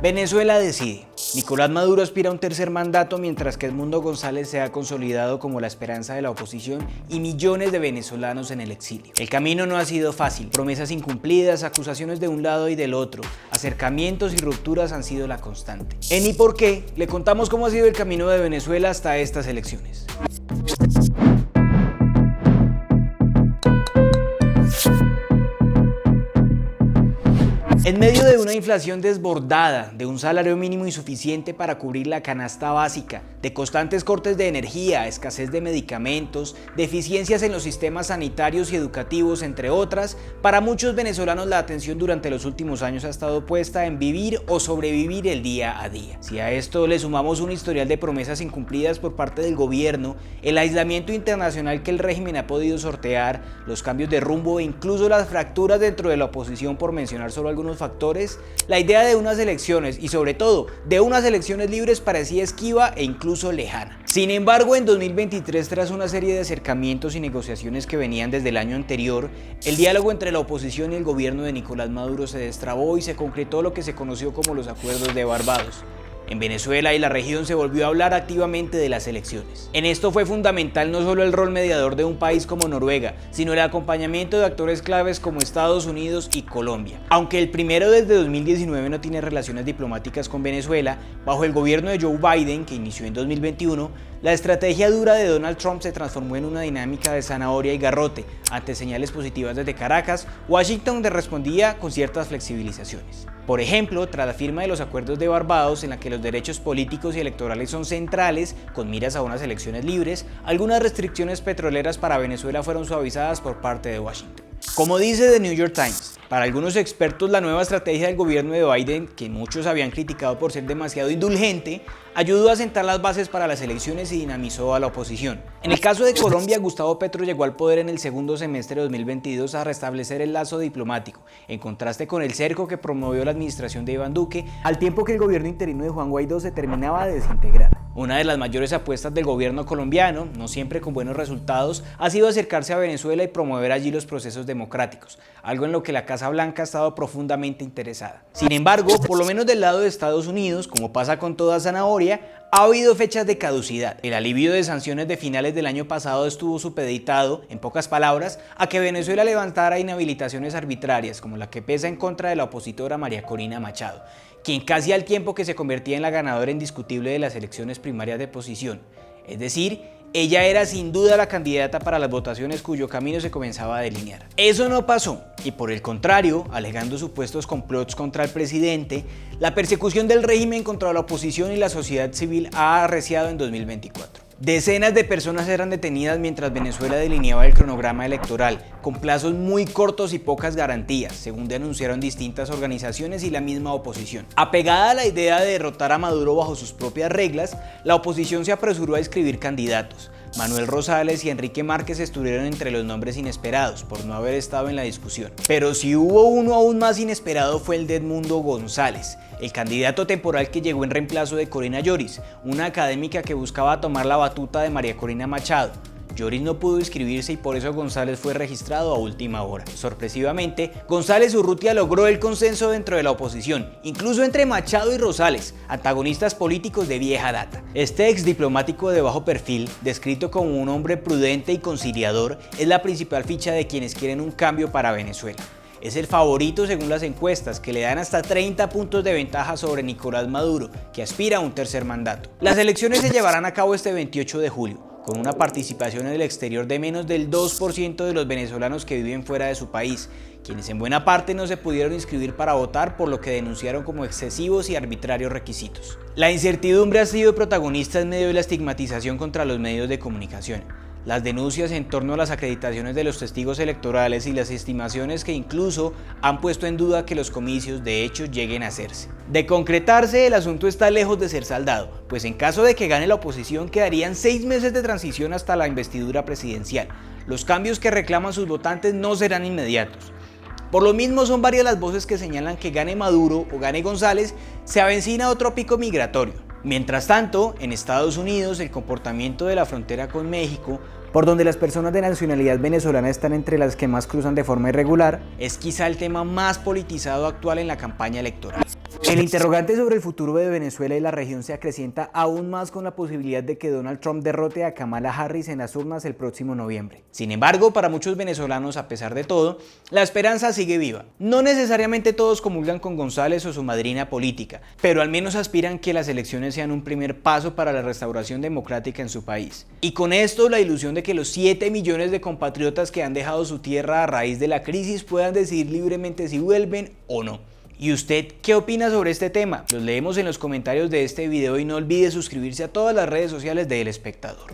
Venezuela decide. Nicolás Maduro aspira a un tercer mandato mientras que Edmundo González se ha consolidado como la esperanza de la oposición y millones de venezolanos en el exilio. El camino no ha sido fácil, promesas incumplidas, acusaciones de un lado y del otro, acercamientos y rupturas han sido la constante. En ¿Y por qué? Le contamos cómo ha sido el camino de Venezuela hasta estas elecciones. En medio de una inflación desbordada, de un salario mínimo insuficiente para cubrir la canasta básica, de constantes cortes de energía, escasez de medicamentos, deficiencias en los sistemas sanitarios y educativos, entre otras, para muchos venezolanos la atención durante los últimos años ha estado puesta en vivir o sobrevivir el día a día. Si a esto le sumamos un historial de promesas incumplidas por parte del gobierno, el aislamiento internacional que el régimen ha podido sortear, los cambios de rumbo e incluso las fracturas dentro de la oposición, por mencionar solo algunos factores, la idea de unas elecciones y sobre todo de unas elecciones libres parecía esquiva e incluso lejana. Sin embargo, en 2023, tras una serie de acercamientos y negociaciones que venían desde el año anterior, el diálogo entre la oposición y el gobierno de Nicolás Maduro se destrabó y se concretó lo que se conoció como los Acuerdos de Barbados. En Venezuela y la región se volvió a hablar activamente de las elecciones. En esto fue fundamental no solo el rol mediador de un país como Noruega, sino el acompañamiento de actores claves como Estados Unidos y Colombia. Aunque el primero desde 2019 no tiene relaciones diplomáticas con Venezuela, bajo el gobierno de Joe Biden, que inició en 2021, la estrategia dura de Donald Trump se transformó en una dinámica de zanahoria y garrote. Ante señales positivas desde Caracas, Washington respondía con ciertas flexibilizaciones. Por ejemplo, tras la firma de los Acuerdos de Barbados, en la que los derechos políticos y electorales son centrales, con miras a unas elecciones libres, algunas restricciones petroleras para Venezuela fueron suavizadas por parte de Washington. Como dice The New York Times, para algunos expertos la nueva estrategia del gobierno de Biden, que muchos habían criticado por ser demasiado indulgente, ayudó a sentar las bases para las elecciones y dinamizó a la oposición. En el caso de Colombia, Gustavo Petro llegó al poder en el segundo semestre de 2022 a restablecer el lazo diplomático, en contraste con el cerco que promovió la administración de Iván Duque, al tiempo que el gobierno interino de Juan Guaidó se terminaba de desintegrar. Una de las mayores apuestas del gobierno colombiano, no siempre con buenos resultados, ha sido acercarse a Venezuela y promover allí los procesos democráticos, algo en lo que la Casa Blanca ha estado profundamente interesada. Sin embargo, por lo menos del lado de Estados Unidos, como pasa con toda zanahoria, ha habido fechas de caducidad. El alivio de sanciones de finales del año pasado estuvo supeditado, en pocas palabras, a que Venezuela levantara inhabilitaciones arbitrarias, como la que pesa en contra de la opositora María Corina Machado, quien casi al tiempo que se convertía en la ganadora indiscutible de las elecciones primarias de oposición. Es decir, ella era sin duda la candidata para las votaciones cuyo camino se comenzaba a delinear. Eso no pasó y por el contrario, alegando supuestos complots contra el presidente, la persecución del régimen contra la oposición y la sociedad civil ha arreciado en 2024. Decenas de personas eran detenidas mientras Venezuela delineaba el cronograma electoral, con plazos muy cortos y pocas garantías, según denunciaron distintas organizaciones y la misma oposición. Apegada a la idea de derrotar a Maduro bajo sus propias reglas, la oposición se apresuró a inscribir candidatos. Manuel Rosales y Enrique Márquez estuvieron entre los nombres inesperados, por no haber estado en la discusión. Pero si hubo uno aún más inesperado fue el de Edmundo González, el candidato temporal que llegó en reemplazo de Corina Lloris, una académica que buscaba tomar la batuta de María Corina Machado. Lloris no pudo inscribirse y por eso González fue registrado a última hora. Sorpresivamente, González Urrutia logró el consenso dentro de la oposición, incluso entre Machado y Rosales, antagonistas políticos de vieja data. Este ex diplomático de bajo perfil, descrito como un hombre prudente y conciliador, es la principal ficha de quienes quieren un cambio para Venezuela. Es el favorito según las encuestas, que le dan hasta 30 puntos de ventaja sobre Nicolás Maduro, que aspira a un tercer mandato. Las elecciones se llevarán a cabo este 28 de julio. Con una participación en el exterior de menos del 2% de los venezolanos que viven fuera de su país, quienes en buena parte no se pudieron inscribir para votar por lo que denunciaron como excesivos y arbitrarios requisitos. La incertidumbre ha sido protagonista en medio de la estigmatización contra los medios de comunicación. Las denuncias en torno a las acreditaciones de los testigos electorales y las estimaciones que incluso han puesto en duda que los comicios de hecho lleguen a hacerse. De concretarse, el asunto está lejos de ser saldado, pues en caso de que gane la oposición quedarían 6 meses de transición hasta la investidura presidencial. Los cambios que reclaman sus votantes no serán inmediatos. Por lo mismo, son varias las voces que señalan que gane Maduro o gane González, se avecina otro pico migratorio. Mientras tanto, en Estados Unidos, el comportamiento de la frontera con México, por donde las personas de nacionalidad venezolana están entre las que más cruzan de forma irregular, es quizá el tema más politizado actual en la campaña electoral. El interrogante sobre el futuro de Venezuela y la región se acrecienta aún más con la posibilidad de que Donald Trump derrote a Kamala Harris en las urnas el próximo noviembre. Sin embargo, para muchos venezolanos, a pesar de todo, la esperanza sigue viva. No necesariamente todos comulgan con González o su madrina política, pero al menos aspiran que las elecciones sean un primer paso para la restauración democrática en su país. Y con esto, la ilusión de que los 7 millones de compatriotas que han dejado su tierra a raíz de la crisis puedan decidir libremente si vuelven o no. ¿Y usted qué opina sobre este tema? Los leemos en los comentarios de este video y no olvide suscribirse a todas las redes sociales de El Espectador.